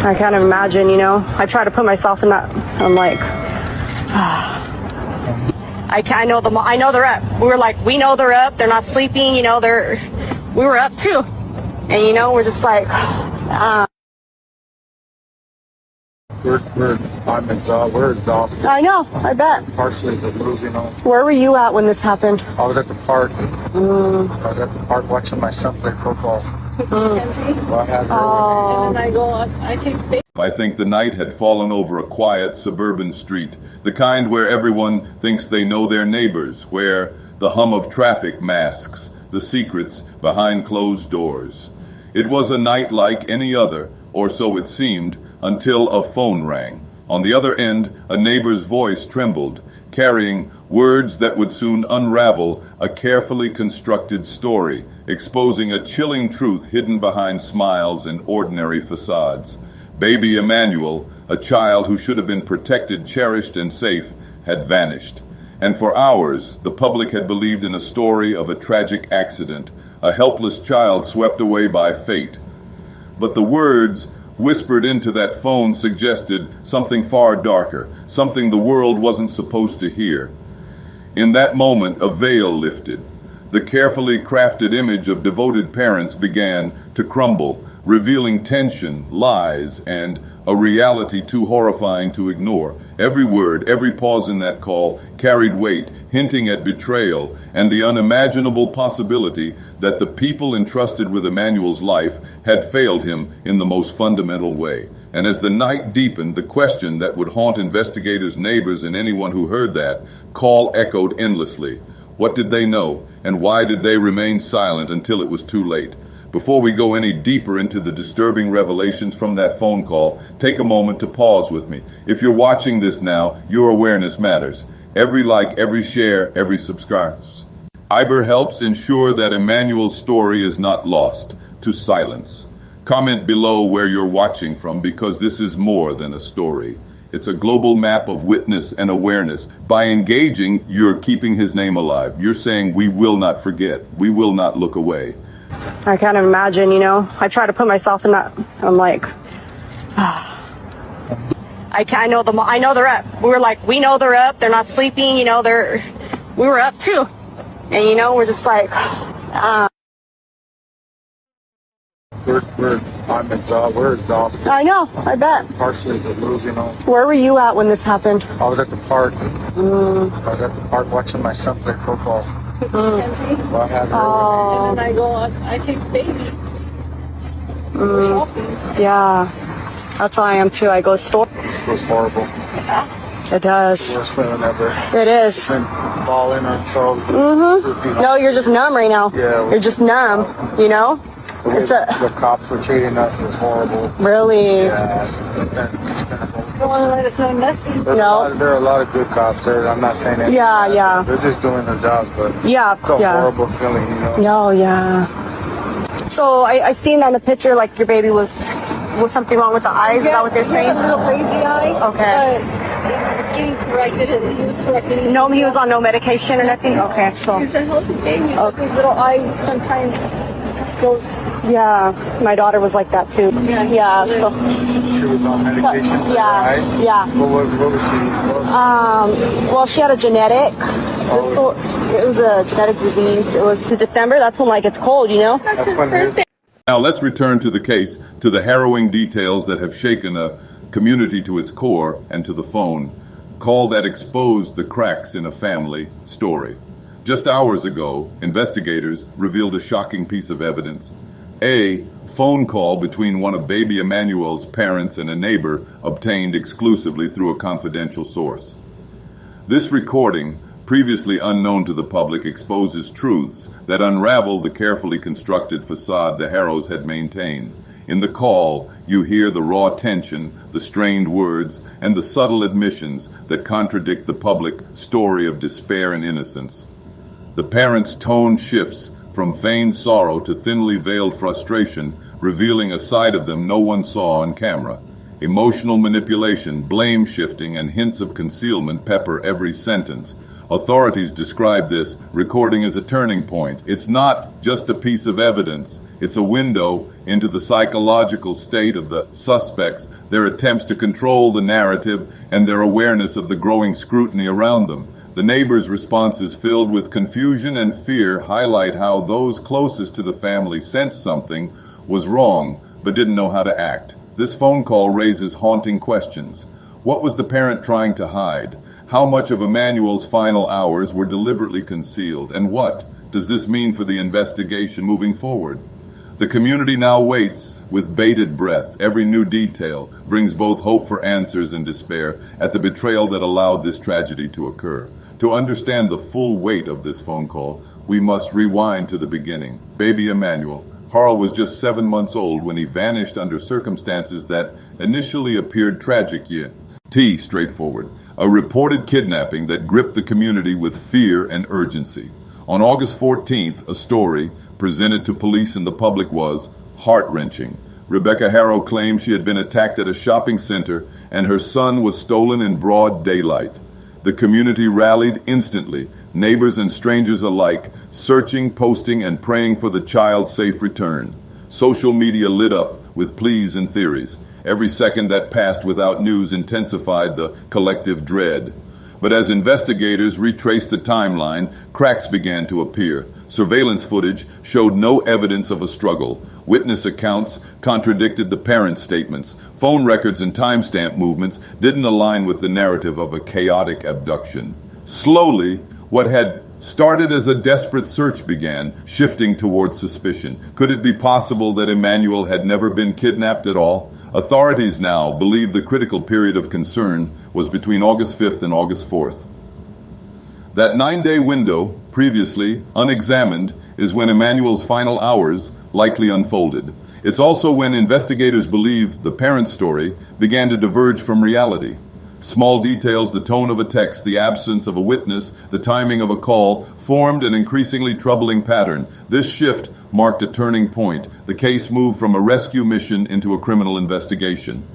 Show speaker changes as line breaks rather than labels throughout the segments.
I can't imagine, you know. I try to put myself in that. I'm like, I know they're up. We were like, we know they're up. They're not sleeping, you know. We were up too, and you know, we're just like.
We're exhausted.
I know. I bet.
Partially the losing.
Where were you at when this happened?
I was at the park. I was at the park watching my son play football.
I think the night had fallen over a quiet suburban street, the kind where everyone thinks they know their neighbors, where the hum of traffic masks the secrets behind closed doors. It was a night like any other, or so it seemed, until a phone rang. On the other end, a neighbor's voice trembled, carrying words that would soon unravel a carefully constructed story, exposing a chilling truth hidden behind smiles and ordinary facades. Baby Emanuel, a child who should have been protected, cherished, and safe, had vanished. And for hours, the public had believed in a story of a tragic accident, a helpless child swept away by fate. But the words whispered into that phone suggested something far darker, something the world wasn't supposed to hear. In that moment, a veil lifted. The carefully crafted image of devoted parents began to crumble, revealing tension, lies, and a reality too horrifying to ignore. Every word, every pause in that call carried weight, hinting at betrayal and the unimaginable possibility that the people entrusted with Emmanuel's life had failed him in the most fundamental way. And as the night deepened, the question that would haunt investigators, neighbors, and anyone who heard that call echoed endlessly. What did they know, and why did they remain silent until it was too late? Before we go any deeper into the disturbing revelations from that phone call, take a moment to pause with me. If you're watching this now, your awareness matters. Every like, every share, every subscribe. Iber helps ensure that Emmanuel's story is not lost to silence. Comment below where you're watching from, because this is more than a story. It's a global map of witness and awareness. By engaging, you're keeping his name alive. You're saying we will not forget. We will not look away.
I can't imagine, you know. I try to put myself in that. I'm like, I know they're up. We were like, we know they're up. They're not sleeping, you know. We were up too, and you know, we're just like.
We're exhausted.
I know. I bet.
Partially the losing.
Where were you at when this happened?
I was at the park. I was at the park watching my son play football.
And then I take the baby. We're shopping.
Yeah, that's how I am too. I go to the store.
It was horrible.
It does.
Worst feeling ever.
It is.
Been falling or so.
No, you're just numb right now.
Yeah.
You're just numb, you know?
The cops were treating us was horrible.
Really?
Yeah. It's been
They don't want to let us know nothing.
there are a lot of good cops there. I'm not saying anything.
Yeah.
They're just doing their jobs, but it's a horrible feeling, you know?
No, yeah. So I seen that in the picture, like your baby was something wrong with the eyes. Is that what they're saying?
A little crazy eye.
Okay.
But it's getting corrected, and he was corrected.
No, he was on no medication or nothing? Okay, so.
He's a healthy baby, so his little eye sometimes goes.
Yeah, my daughter was like that too. Yeah, so.
She was on medication for her eyes?
Yeah.
What was she?
Well, she had a genetic. It was a genetic disease. It was in December. That's when, like, it's cold, you know?
That's his birthday.
Now let's return to the case, to the harrowing details that have shaken a community to its core, and to the phone call that exposed the cracks in a family story. Just hours ago, investigators revealed a shocking piece of evidence. A phone call between one of baby Emmanuel's parents and a neighbor, obtained exclusively through a confidential source. This recording, previously unknown to the public, exposes truths that unravel the carefully constructed facade the Harrows had maintained. In the call, you hear the raw tension, the strained words, and the subtle admissions that contradict the public story of despair and innocence. The parents' tone shifts from feigned sorrow to thinly veiled frustration, revealing a side of them no one saw on camera. Emotional manipulation, blame shifting, and hints of concealment pepper every sentence. Authorities describe this recording as a turning point. It's not just a piece of evidence. It's a window into the psychological state of the suspects, their attempts to control the narrative, and their awareness of the growing scrutiny around them. The neighbors' responses, filled with confusion and fear, highlight how those closest to the family sensed something was wrong but didn't know how to act. This phone call raises haunting questions. What was the parent trying to hide? How much of Emmanuel's final hours were deliberately concealed? And what does this mean for the investigation moving forward? The community now waits with bated breath. Every new detail brings both hope for answers and despair at the betrayal that allowed this tragedy to occur. To understand the full weight of this phone call, we must rewind to the beginning. Baby Emanuel Harrow was just 7 months old when he vanished under circumstances that initially appeared tragic yet straightforward. A reported kidnapping that gripped the community with fear and urgency. On August 14th, a story presented to police and the public was heart-wrenching. Rebecca Harrow claimed she had been attacked at a shopping center and her son was stolen in broad daylight. The community rallied instantly, neighbors and strangers alike, searching, posting, and praying for the child's safe return. Social media lit up with pleas and theories. Every second that passed without news intensified the collective dread. But as investigators retraced the timeline, cracks began to appear. Surveillance footage showed no evidence of a struggle. Witness accounts contradicted the parents' statements. Phone records and timestamp movements didn't align with the narrative of a chaotic abduction. Slowly, what had started as a desperate search began shifting towards suspicion. Could it be possible that Emmanuel had never been kidnapped at all? Authorities now believe the critical period of concern was between August 5th and August 4th. That 9-day window, previously unexamined, is when Emmanuel's final hours likely unfolded. It's also when investigators believe the parent's story began to diverge from reality. Small details, the tone of a text, the absence of a witness, the timing of a call, formed an increasingly troubling pattern. This shift marked a turning point. The case moved from a rescue mission into a criminal investigation.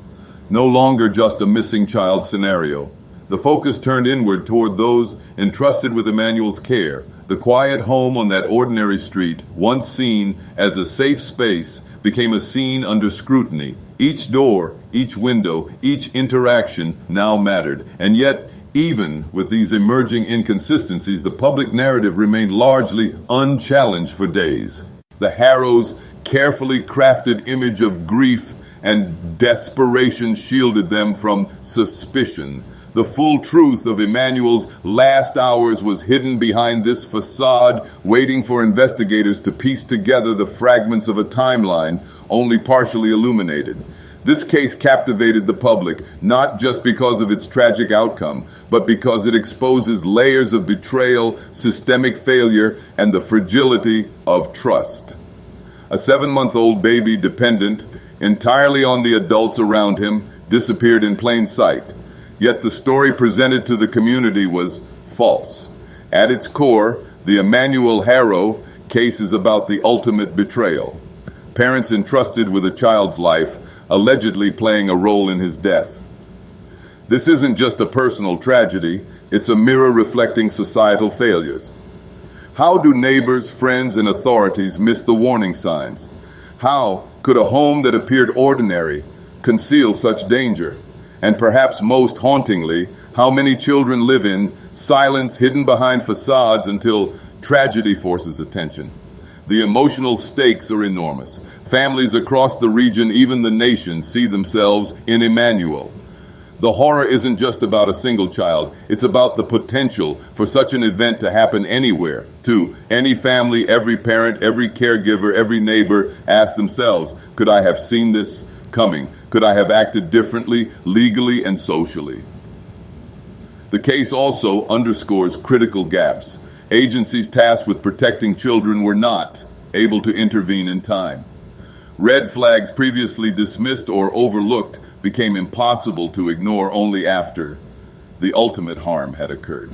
No longer just a missing child scenario. The focus turned inward toward those entrusted with Emmanuel's care. The quiet home on that ordinary street, once seen as a safe space, became a scene under scrutiny. Each door, each window, each interaction now mattered. And yet, even with these emerging inconsistencies, the public narrative remained largely unchallenged for days. The Harrows' carefully crafted image of grief and desperation shielded them from suspicion. The full truth of Emmanuel's last hours was hidden behind this facade, waiting for investigators to piece together the fragments of a timeline only partially illuminated. This case captivated the public, not just because of its tragic outcome, but because it exposes layers of betrayal, systemic failure, and the fragility of trust. A 7-month-old baby dependent entirely on the adults around him disappeared in plain sight. Yet the story presented to the community was false. At its core, the Emmanuel Harrow case is about the ultimate betrayal. Parents entrusted with a child's life, allegedly playing a role in his death. This isn't just a personal tragedy, it's a mirror reflecting societal failures. How do neighbors, friends, and authorities miss the warning signs? How could a home that appeared ordinary conceal such danger? And perhaps most hauntingly, how many children live in silence hidden behind facades until tragedy forces attention? The emotional stakes are enormous. Families across the region, even the nation, see themselves in Emmanuel. The horror isn't just about a single child. It's about the potential for such an event to happen anywhere, to any family, every parent, every caregiver, every neighbor ask themselves, could I have seen this coming? Could I have acted differently, legally and socially? The case also underscores critical gaps. Agencies tasked with protecting children were not able to intervene in time. Red flags previously dismissed or overlooked became impossible to ignore only after the ultimate harm had occurred.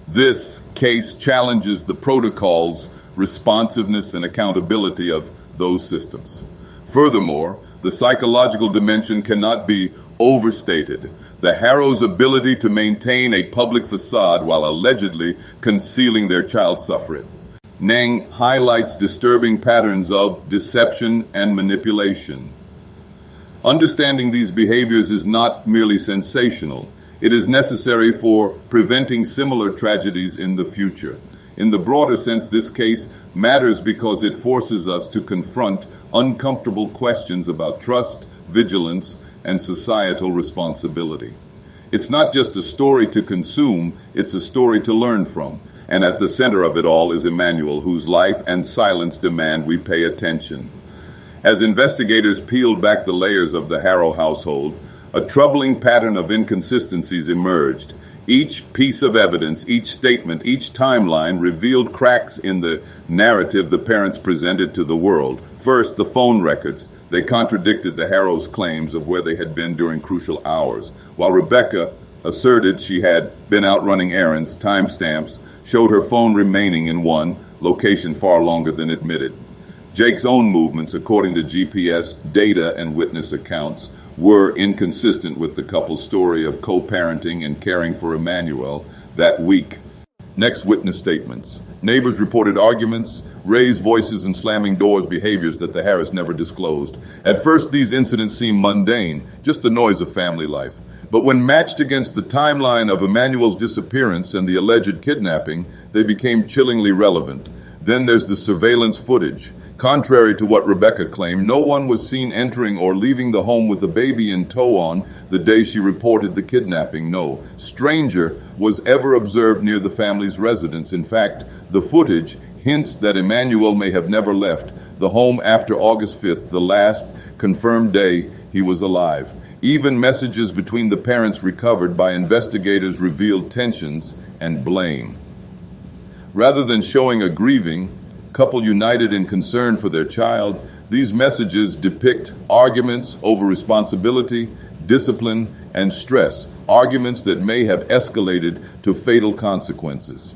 This case challenges the protocols, responsiveness, and accountability of those systems. Furthermore, the psychological dimension cannot be overstated. The Harrows' ability to maintain a public facade while allegedly concealing their child's suffering Nang highlights disturbing patterns of deception and manipulation. Understanding these behaviors is not merely sensational. It is necessary for preventing similar tragedies in the future. In the broader sense, this case matters because it forces us to confront uncomfortable questions about trust, vigilance, and societal responsibility. It's not just a story to consume, it's a story to learn from. And at the center of it all is Emmanuel, whose life and silence demand we pay attention. As investigators peeled back the layers of the Harrow household, a troubling pattern of inconsistencies emerged. Each piece of evidence, each statement, each timeline revealed cracks in the narrative the parents presented to the world. First, the phone records. They contradicted the Harrows' claims of where they had been during crucial hours. While Rebecca asserted she had been out running errands, timestamps showed her phone remaining in one location far longer than admitted. Jake's own movements, according to GPS data and witness accounts, were inconsistent with the couple's story of co-parenting and caring for Emmanuel that week. Next, witness statements. Neighbors reported arguments, raised voices, and slamming doors, behaviors that the Harrows never disclosed. At first, these incidents seemed mundane, just the noise of family life. But when matched against the timeline of Emmanuel's disappearance and the alleged kidnapping, they became chillingly relevant. Then there's the surveillance footage. Contrary to what Rebecca claimed, no one was seen entering or leaving the home with the baby in tow on the day she reported the kidnapping. No stranger was ever observed near the family's residence. In fact, the footage hints that Emmanuel may have never left the home after August 5th, the last confirmed day he was alive. Even messages between the parents recovered by investigators revealed tensions and blame. Rather than showing a grieving couple united in concern for their child, these messages depict arguments over responsibility, discipline, and stress, arguments that may have escalated to fatal consequences.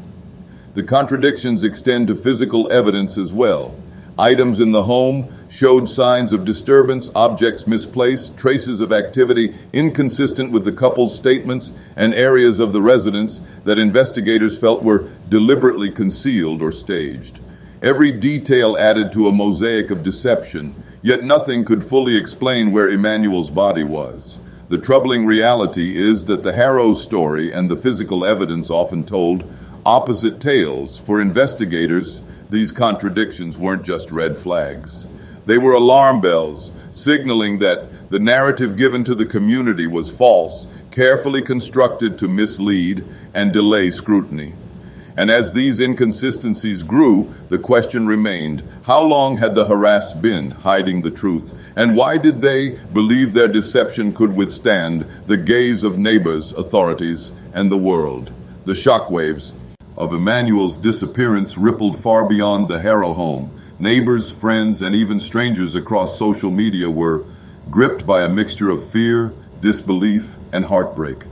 The contradictions extend to physical evidence as well. Items in the home showed signs of disturbance, objects misplaced, traces of activity inconsistent with the couple's statements, and areas of the residence that investigators felt were deliberately concealed or staged. Every detail added to a mosaic of deception, yet nothing could fully explain where Emmanuel's body was. The troubling reality is that the Harrow story and the physical evidence often told opposite tales. For investigators, these contradictions weren't just red flags. They were alarm bells, signaling that the narrative given to the community was false, carefully constructed to mislead and delay scrutiny. And as these inconsistencies grew, the question remained, how long had the harassed been hiding the truth? And why did they believe their deception could withstand the gaze of neighbors, authorities, and the world? The shockwaves of Emmanuel's disappearance rippled far beyond the Harrow home. Neighbors, friends, and even strangers across social media were gripped by a mixture of fear, disbelief, and heartbreak.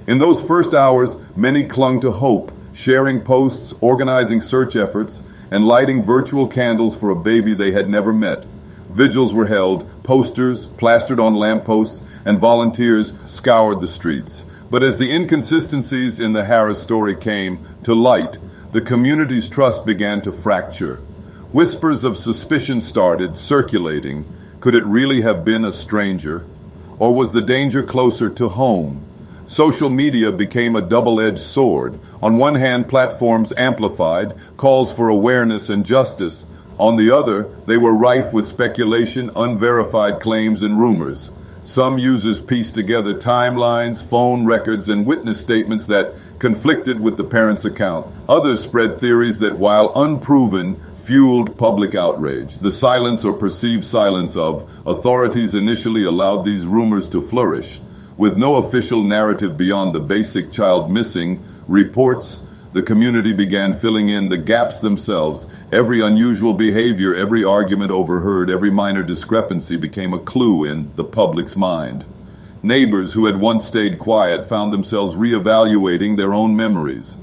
In those first hours, many clung to hope, sharing posts, organizing search efforts, and lighting virtual candles for a baby they had never met. Vigils were held, posters plastered on lampposts, and volunteers scoured the streets. But as the inconsistencies in the Harrow story came to light, the community's trust began to fracture. Whispers of suspicion started circulating. Could it really have been a stranger? Or was the danger closer to home? Social media became a double-edged sword. On one hand, platforms amplified calls for awareness and justice. On the other, they were rife with speculation, unverified claims, and rumors. Some users pieced together timelines, phone records, and witness statements that conflicted with the parents' account. Others spread theories that, while unproven, fueled public outrage. The silence or perceived silence of authorities initially allowed these rumors to flourish. With no official narrative beyond the basic child missing reports, the community began filling in the gaps themselves. Every unusual behavior, every argument overheard, every minor discrepancy became a clue in the public's mind. Neighbors who had once stayed quiet found themselves reevaluating their own memories.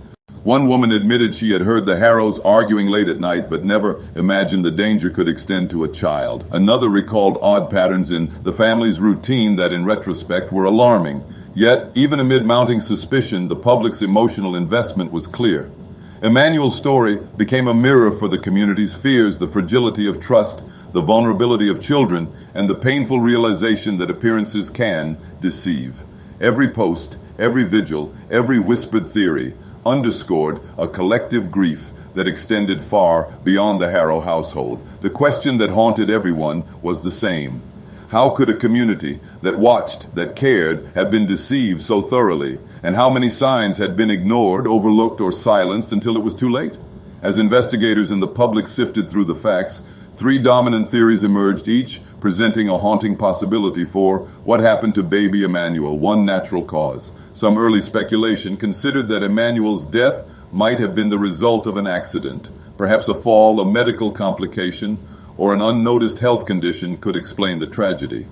One woman admitted she had heard the Harrows arguing late at night, but never imagined the danger could extend to a child. Another recalled odd patterns in the family's routine that, in retrospect, were alarming. Yet, even amid mounting suspicion, the public's emotional investment was clear. Emmanuel's story became a mirror for the community's fears, the fragility of trust, the vulnerability of children, and the painful realization that appearances can deceive. Every post, every vigil, every whispered theory underscored a collective grief that extended far beyond the Harrow household. The question that haunted everyone was the same. How could a community that watched, that cared, have been deceived so thoroughly? And how many signs had been ignored, overlooked, or silenced until it was too late? As investigators and the public sifted through the facts, three dominant theories emerged, each presenting a haunting possibility for what happened to baby Emmanuel, one natural cause. Some early speculation considered that Emmanuel's death might have been the result of an accident. Perhaps a fall, a medical complication, or an unnoticed health condition could explain the tragedy.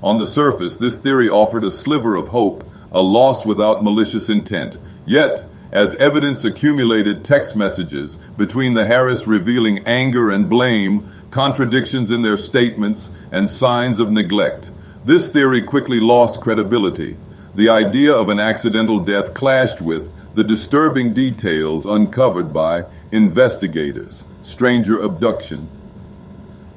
On the surface, this theory offered a sliver of hope, a loss without malicious intent. Yet, as evidence accumulated, text messages between the Harris revealing anger and blame, contradictions in their statements, and signs of neglect, this theory quickly lost credibility. The idea of an accidental death clashed with the disturbing details uncovered by investigators. Stranger abduction.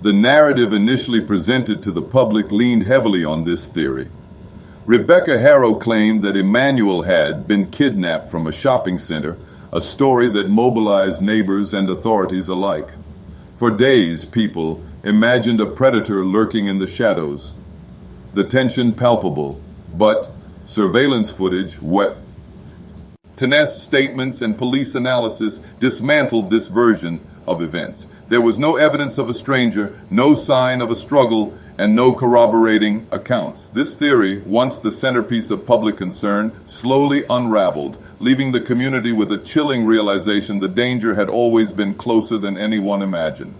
The narrative initially presented to the public leaned heavily on this theory. Rebecca Harrow claimed that Emmanuel had been kidnapped from a shopping center, a story that mobilized neighbors and authorities alike. For days, people imagined a predator lurking in the shadows. The tension palpable, but surveillance footage, tenacious statements, and police analysis dismantled this version of events. There was no evidence of a stranger, no sign of a struggle, and no corroborating accounts. This theory, once the centerpiece of public concern, slowly unraveled, leaving the community with a chilling realization the danger had always been closer than anyone imagined.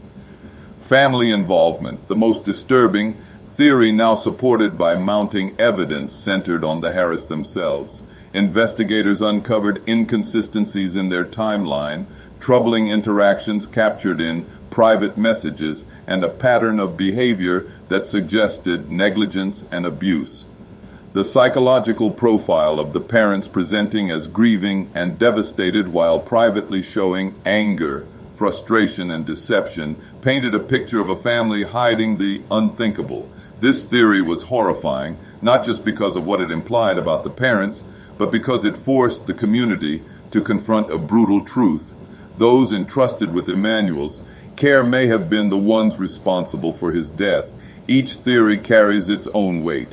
Family involvement, the most disturbing theory now supported by mounting evidence centered on the Harris themselves. Investigators uncovered inconsistencies in their timeline, troubling interactions captured in private messages, and a pattern of behavior that suggested negligence and abuse. The psychological profile of the parents presenting as grieving and devastated while privately showing anger, frustration, and deception painted a picture of a family hiding the unthinkable. This theory was horrifying, not just because of what it implied about the parents, but because it forced the community to confront a brutal truth. Those entrusted with Emmanuel's care may have been the ones responsible for his death. Each theory carries its own weight.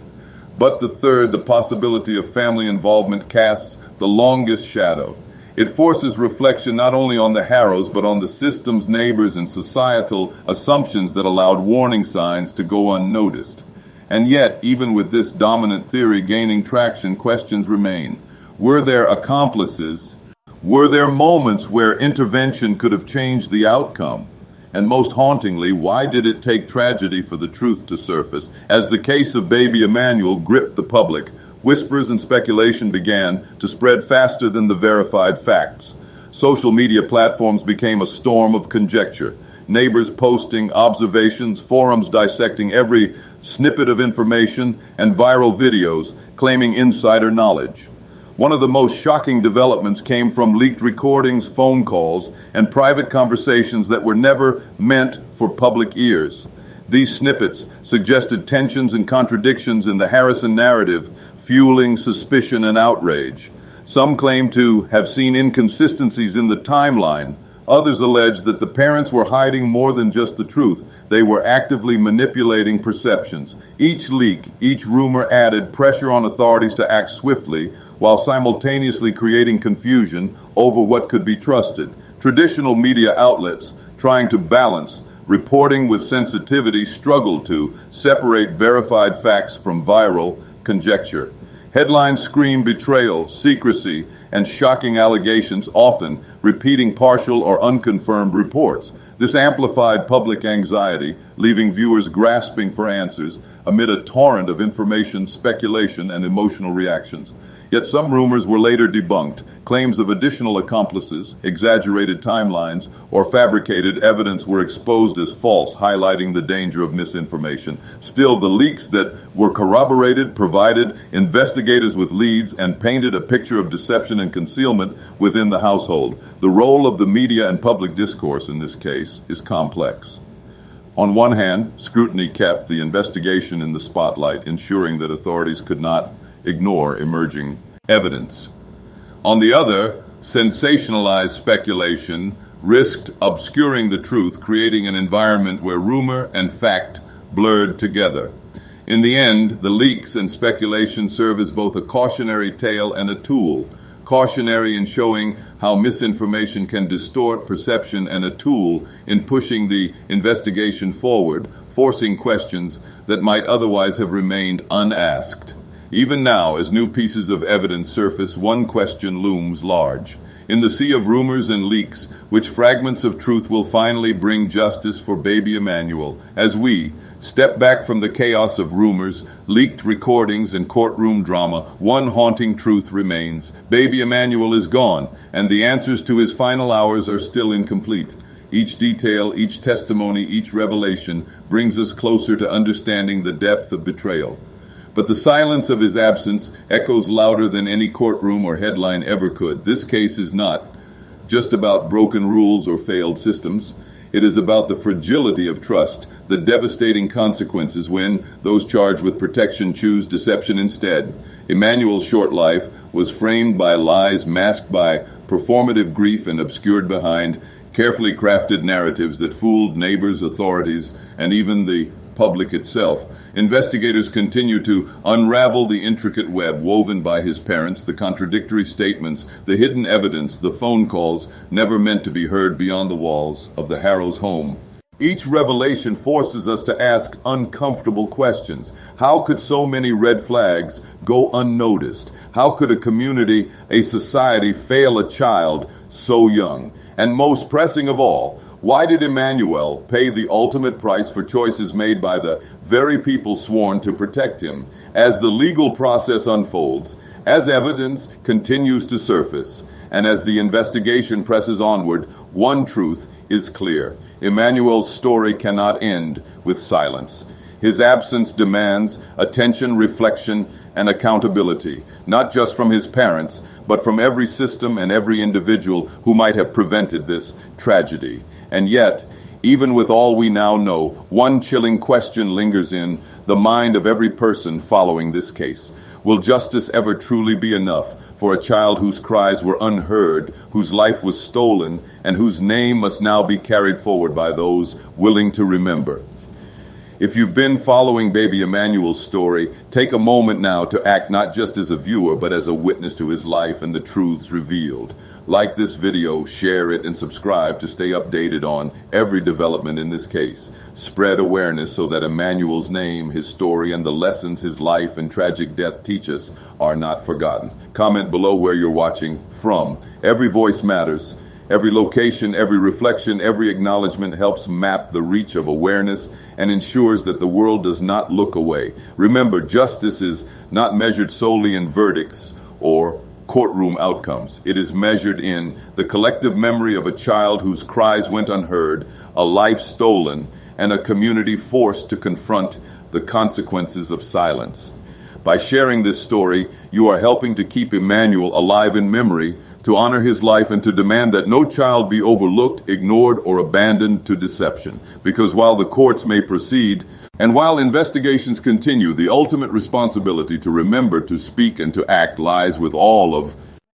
But the third, the possibility of family involvement, casts the longest shadow. It forces reflection not only on the Harrows, but on the system's neighbors and societal assumptions that allowed warning signs to go unnoticed. And yet, even with this dominant theory gaining traction, questions remain. Were there accomplices? Were there moments where intervention could have changed the outcome? And most hauntingly, why did it take tragedy for the truth to surface? As the case of baby Emmanuel gripped the public, whispers and speculation began to spread faster than the verified facts. Social media platforms became a storm of conjecture. Neighbors posting observations, forums dissecting every snippet of information, and viral videos claiming insider knowledge. One of the most shocking developments came from leaked recordings, phone calls, and private conversations that were never meant for public ears. These snippets suggested tensions and contradictions in the Harrison narrative, fueling suspicion and outrage. Some claim to have seen inconsistencies in the timeline. Others allege that the parents were hiding more than just the truth. They were actively manipulating perceptions. Each leak, each rumor added pressure on authorities to act swiftly, while simultaneously creating confusion over what could be trusted. Traditional media outlets, trying to balance reporting with sensitivity, struggled to separate verified facts from viral conjecture. Headlines scream betrayal, secrecy, and shocking allegations, often repeating partial or unconfirmed reports. This amplified public anxiety, leaving viewers grasping for answers. amid a torrent of information, speculation, and emotional reactions. Yet some rumors were later debunked. Claims of additional accomplices, exaggerated timelines, or fabricated evidence were exposed as false, highlighting the danger of misinformation. Still, the leaks that were corroborated provided investigators with leads and painted a picture of deception and concealment within the household. The role of the media and public discourse in this case is complex. On one hand, scrutiny kept the investigation in the spotlight, ensuring that authorities could not ignore emerging evidence. On the other, sensationalized speculation risked obscuring the truth, creating an environment where rumor and fact blurred together. In the end, the leaks and speculation serve as both a cautionary tale and a tool. Cautionary in showing how misinformation can distort perception, and a tool in pushing the investigation forward, forcing questions that might otherwise have remained unasked. Even now, as new pieces of evidence surface, one question looms large. In the sea of rumors and leaks, which fragments of truth will finally bring justice for Baby Emanuel? As we step back from the chaos of rumors, leaked recordings, and courtroom drama, one haunting truth remains. Baby Emanuel is gone, and the answers to his final hours are still incomplete. Each detail, each testimony, each revelation brings us closer to understanding the depth of betrayal. But the silence of his absence echoes louder than any courtroom or headline ever could. This case is not just about broken rules or failed systems. It is about the fragility of trust, the devastating consequences when those charged with protection choose deception instead. Emmanuel's short life was framed by lies, masked by performative grief, and obscured behind carefully crafted narratives that fooled neighbors, authorities, and even the public itself. Investigators continue to unravel the intricate web woven by his parents, the contradictory statements, the hidden evidence, the phone calls never meant to be heard beyond the walls of the Harrows' home. Each revelation forces us to ask uncomfortable questions. How could so many red flags go unnoticed? How could a community, a society fail a child so young? And most pressing of all, why did Emmanuel pay the ultimate price for choices made by the very people sworn to protect him? As the legal process unfolds, as evidence continues to surface, and as the investigation presses onward, one truth is clear. Emmanuel's story cannot end with silence. His absence demands attention, reflection, and accountability, not just from his parents, but from every system and every individual who might have prevented this tragedy. And yet, even with all we now know, one chilling question lingers in the mind of every person following this case. Will justice ever truly be enough for a child whose cries were unheard, whose life was stolen, and whose name must now be carried forward by those willing to remember? If you've been following Baby Emanuel's story, take a moment now to act not just as a viewer, but as a witness to his life and the truths revealed. Like this video, share it, and subscribe to stay updated on every development in this case. Spread awareness so that Emmanuel's name, his story, and the lessons his life and tragic death teach us are not forgotten. Comment below where you're watching from. Every voice matters. Every location, every reflection, every acknowledgement helps map the reach of awareness and ensures that the world does not look away. Remember, justice is not measured solely in verdicts or courtroom outcomes. It is measured in the collective memory of a child whose cries went unheard, a life stolen, and a community forced to confront the consequences of silence. By sharing this story, you are helping to keep Emmanuel alive in memory, to honor his life, and to demand that no child be overlooked, ignored, or abandoned to deception. Because while the courts may proceed, and while investigations continue, the ultimate responsibility to remember, to speak, and to act lies with all of